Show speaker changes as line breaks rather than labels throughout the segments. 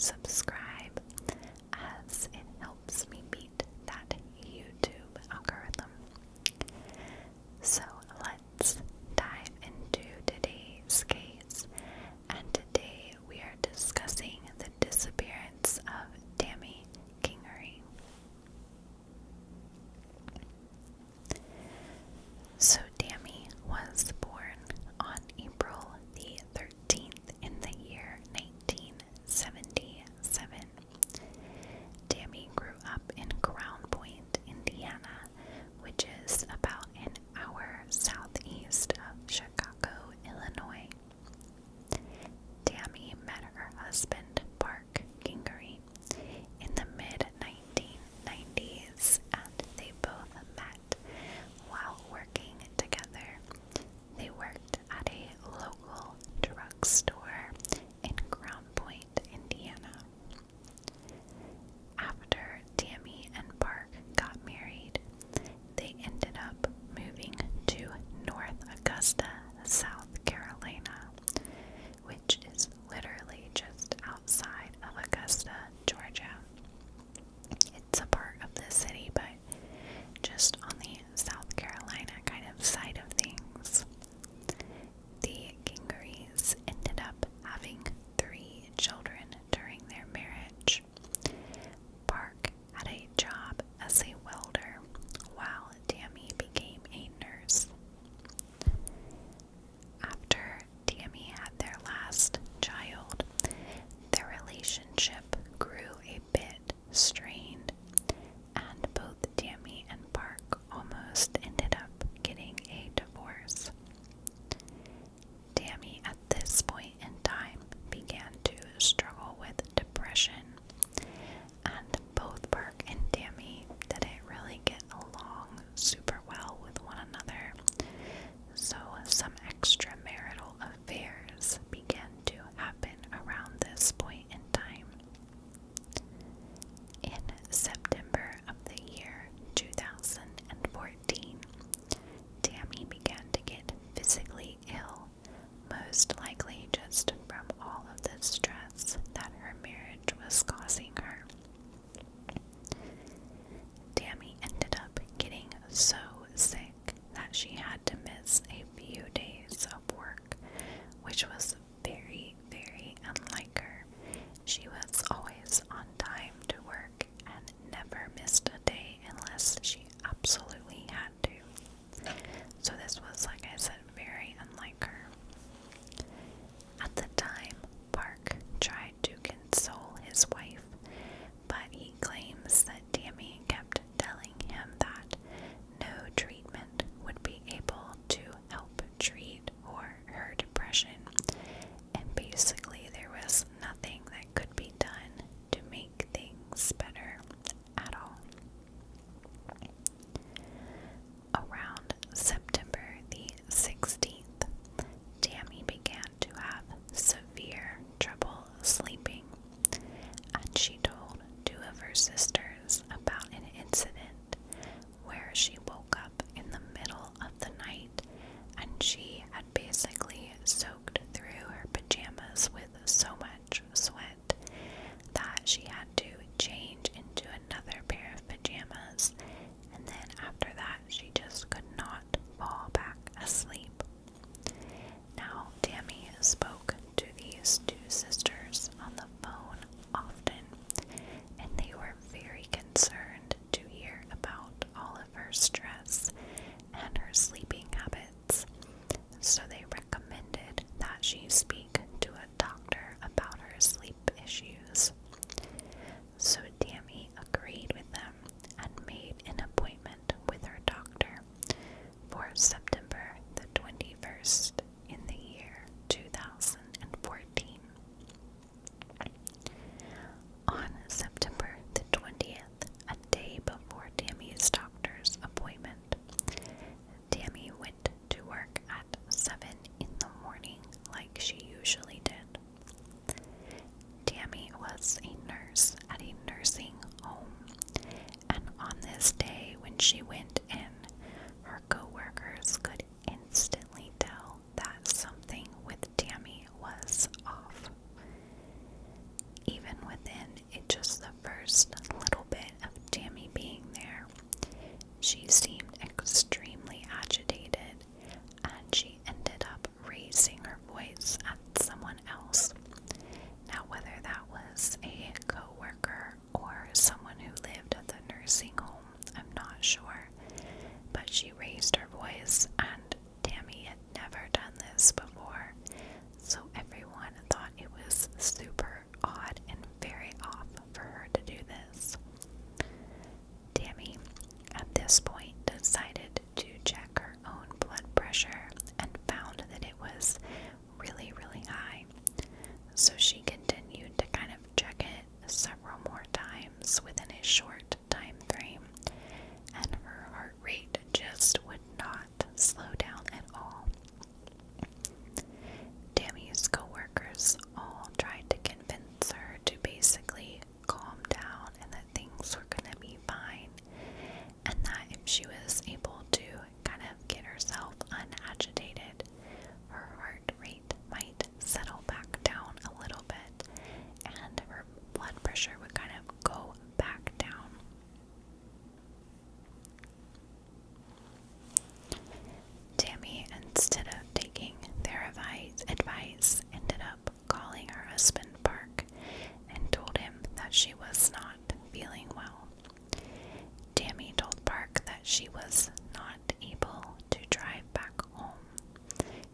subscribe, as it helps me beat that YouTube algorithm. So let's dive into today's case, and today we are discussing the disappearance of Tammy Kingery. So Tammy was born on April the 13th in the year 1977. Tammy grew up in Crown Point, Indiana, which is about an hour southeast of Chicago, Illinois. Tammy met her husband, Park Kingery, in the mid-1990s, and they both met while working together. They worked at a local drugstore in Crown Point, Indiana. After Tammy and Park got married, they ended up moving to North Augusta, South Carolina, which is literally just outside of Augusta, Georgia. It's a part of the city, but just on the South Carolina kind of side of things. The Kingerys ended up having 3 children during their marriage. Park had a job as a welder, while Tammy became a nurse. After Tammy had their last child, their relationship grew a bit strained, and both Tammy and Park almost ended up getting a divorce. Tammy at this point in time began to struggle with depression, and both Park and Tammy didn't really get along super well with one another, so some extramarital affairs began to happen around this point in time. In September of the year 2014, Tammy began to get physically ill, most likely just from all of the stress that her marriage was causing her. Tammy ended up getting so sick that she had to miss a few days of work, which was very, very unlike her. She was always on time to work and never missed a day unless she absolutely had to. So this was, like I said, very unlike her. At the time, Park tried to console his wife, but he claims that Tammy kept telling him that no treatment would be able to help treat her depression, and basically there was nothing that could be done to make things better at all. Around September the 16th, Tammy began to have severe trouble sleeping, and she told 2 of her sisters about an incident where she woke up in the middle of the night and she had basically soaked through her pajamas with so much sweat that she had to change into another pair of pajamas, and then after that she just could not fall back asleep. Now, Tammy spoke to these 2 sisters on the phone often, and they were very concerned to hear about all of her stress and her sleeping habits. So they recommended that she speak to a doctor about her sleep issues. So Tammy agreed with them and made an appointment with her doctor for September the 21st in the year 2014. On September the 20th, a day before Tammy's doctor's appointment, Tammy went to work at 7 in the morning like she usually did. Tammy was a nurse at a nursing home, and on this day when she went in, her co-workers could instantly tell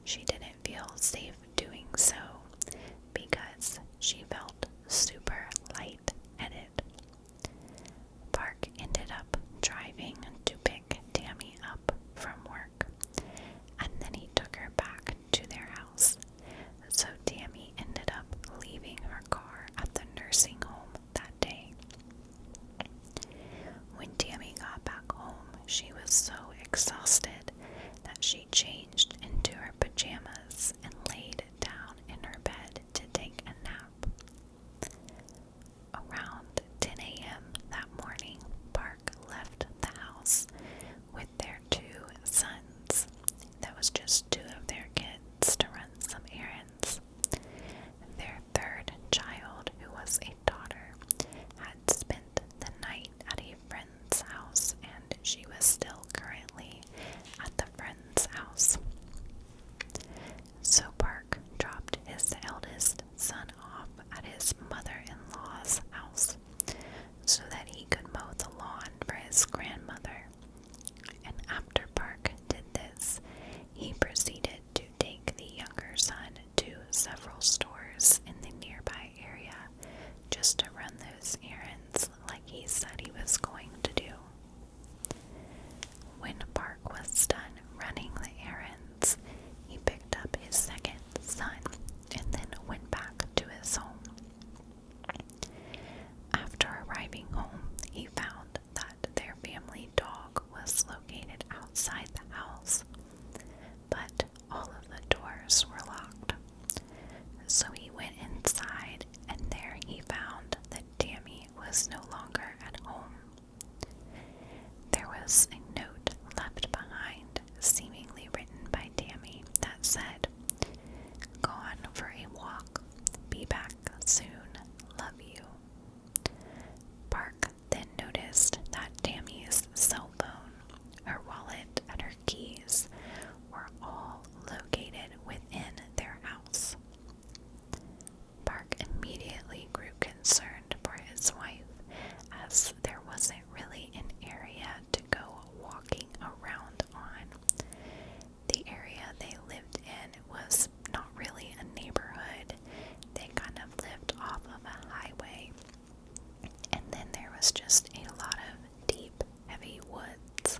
she didn't feel safe doing so because she felt super lightheaded. Park ended up driving to pick Tammy up from work, and then he took her back to their house. So Tammy ended up leaving her car at the nursing home that day. When Tammy got back home, she was so exhausted that she changed into her pajamas and laid down in her bed to take a nap. Around 10 a.m. that morning, Park left the house with their two sons. That was just two of their kids to run some errands. Their third child, who was a daughter, had spent the night at a friend's house, and she was still currently at the friend's house. So Park dropped his eldest son off at his mother-in-law's house so that he could mow the lawn for his grandmother. And after Park did this, he proceeded to take the younger son to several stores in the nearby area just to run those errands like he said he was going to do. When Park was done running the errands, he picked up his second son and then went back to his home. After arriving home, he found that their family dog was located outside the house, but all of the doors were locked. So he went inside, and there he found that Tammy was no longer at home. There was a note left behind, seemingly written by Tammy, that said, "Gone for a walk. Be back soon. Love you." Park then noticed that Tammy's cell phone, her wallet, and her keys were all located within their house. Park immediately grew concerned for his wife, as there wasn't really an area to go walking around on. The area they lived in was not really a neighborhood. They kind of lived off of a highway, and then there was just a lot of deep, heavy woods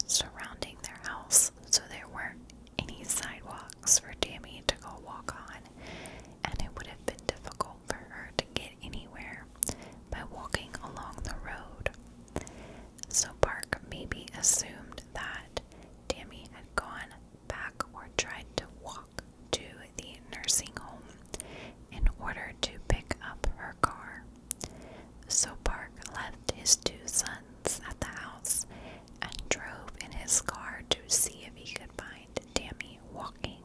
surrounding their house, so there weren't any sidewalks for Tammy to go walk on, and it would have been difficult for her to get anywhere by walking along the road. So Park maybe assumed that Tammy had gone back or tried to walk to the nursing home in order to pick up her car. So Park left his two sons at the house and drove in his car to see if he could find Tammy walking.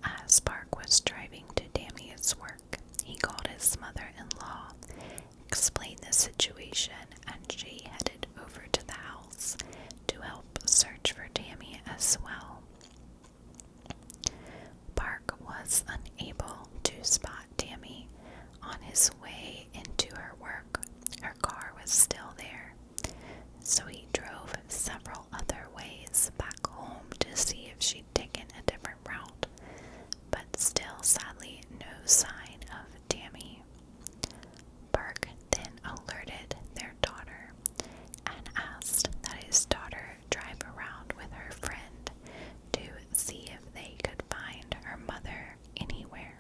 As Park was driving to Tammy's work, he called his mother-in-law, explained the situation, and she headed over to the house to help search for Tammy as well. Park was unable to spot Tammy on his way into her work. Her car was still there, so he drove several other ways back home to see if she'd taken a different route, but still, sadly, no sign of Tammy. Park then alerted their daughter and asked that his daughter drive around with her friend to see if they could find her mother anywhere.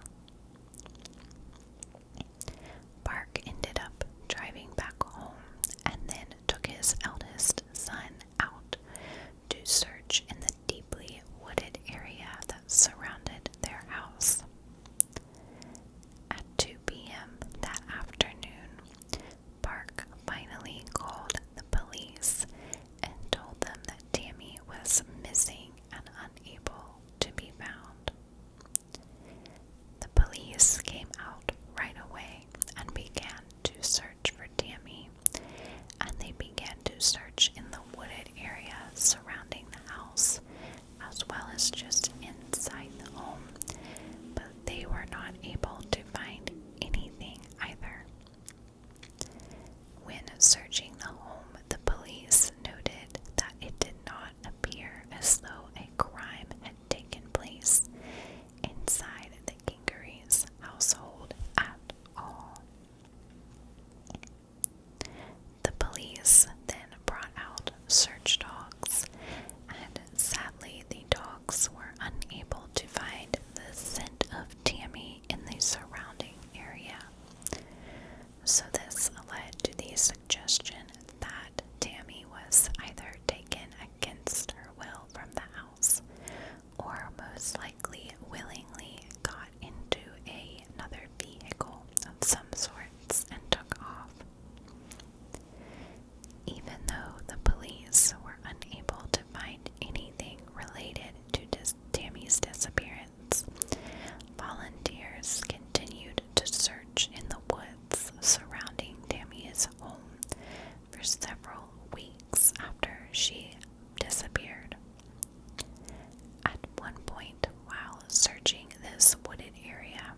searching this wooded area.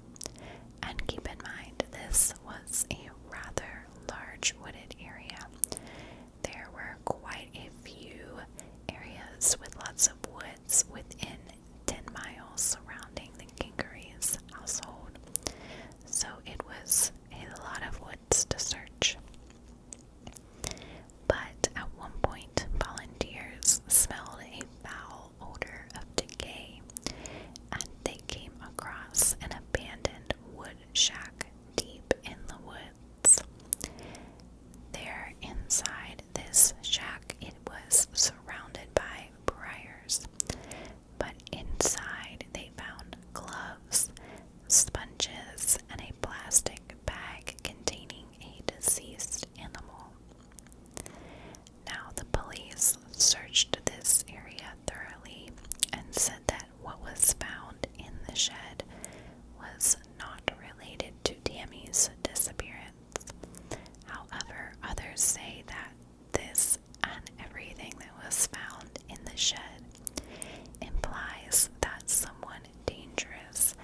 And keep in mind, this was a rather large wooded area. There were quite a few areas with lots of woods within 10 miles surrounding the Kingery's household. So it was a lot of woods to search. But at one point, volunteers smelled a foul odor of decay, and they came across an abandoned wood shack deep in the woods. There inside this shack, it was surrounded by briars, but inside they found gloves, sponges, and a plastic bag containing a deceased animal. Now, the police searched this area thoroughly and said that what was found in the shed was not related to Tammy's disappearance. However, others say that this and everything that was found in the shed implies that someone dangerous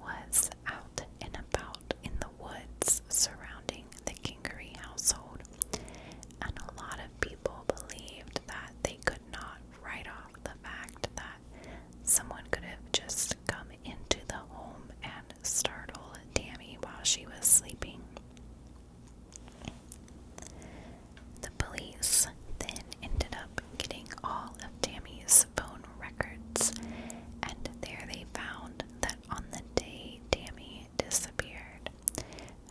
was out and about in the woods surrounding the Kingery household, and a lot of people believed that they could not write off the fact that someone could have just come into the home and startled Tammy while she was sleeping. The police then ended up getting all of Tammy's phone records, and there they found that on the day Tammy disappeared,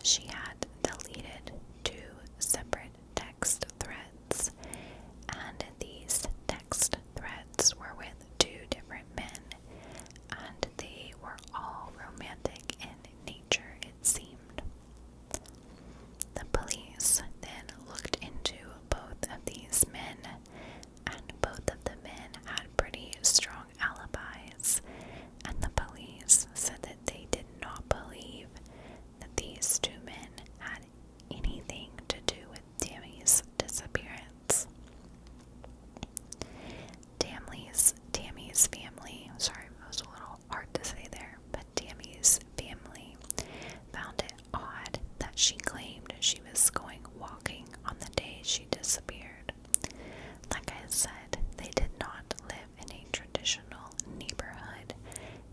she had deleted 2 separate text threads, and these text threads were with 2 different men, and they were all romantic in nature, it seemed. The police then looked into both of these men, and both of the men had pretty strong alibis, and the police said that they did not believe that these 2 men had anything to do with Tammy's disappearance. Tammy's family, sorry, it was a little hard to say there, but Tammy's family found it odd that she claimed she was going walking on the day she disappeared. Like I said, they did not live in a traditional neighborhood.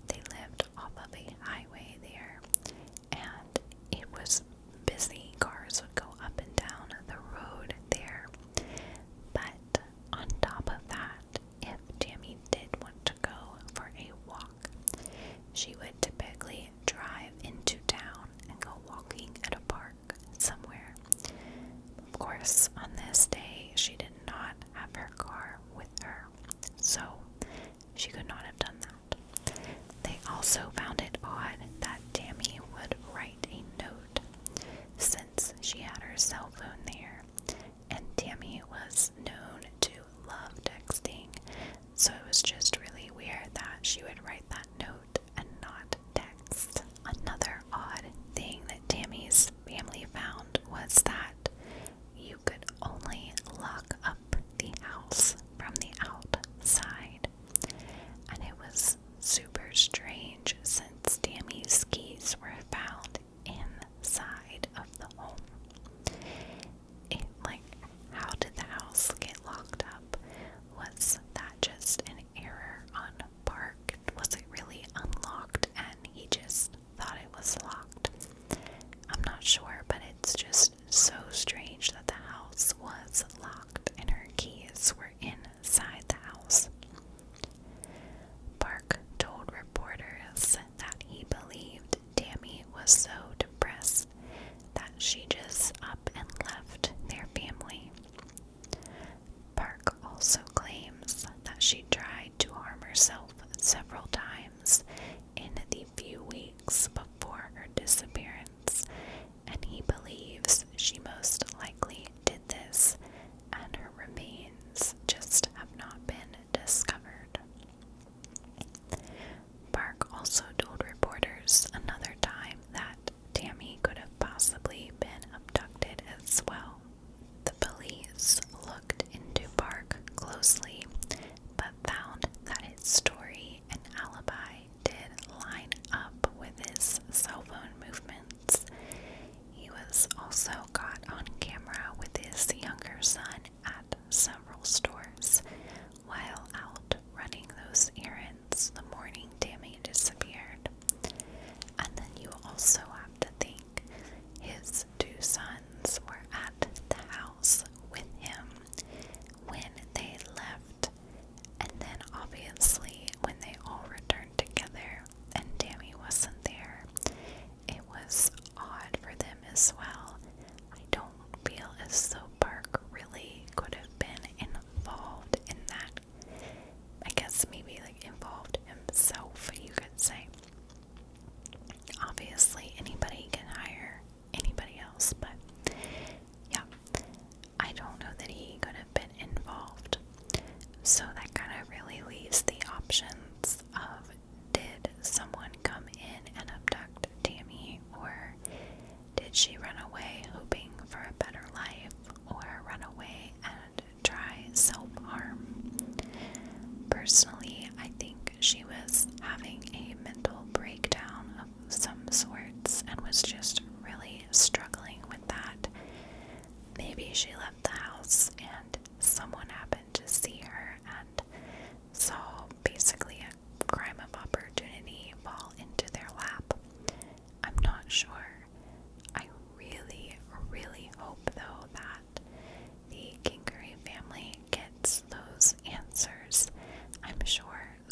They lived off of a highway there, and it was busy. Cars would go up and down the road there. But on top of that, if Tammy did want to go for a walk, she would typically drive into town and go walking at a park somewhere. Of course, on this day, she did not have her car with her, so she could not have done that. They also found it odd that Tammy would write a note, since she had her cell phone there, and Tammy was known to love texting, so it was just really weird that she would write that note and not text. Another odd thing that Tammy's family found was that you could only lock up the house from the outside, and it was super strange since Tammy's keys were found inside of the home. How did the house get locked up? Was that just an error on Park? Was it really unlocked and he just thought it was locked? I'm not sure, but it's just so strange that the house was locked and her keys were inside the house. Park told reporters that he believed Tammy was so depressed that she just up and left their family. Park also claims that she tried to harm herself several times in the few weeks before her disappearance, and he believes she most likely did this, and her remains just have not been discovered. Park also told reporters another time that Tammy could have possibly been abducted as well. The police looked into Park closely, but found that his story and alibi did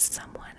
someone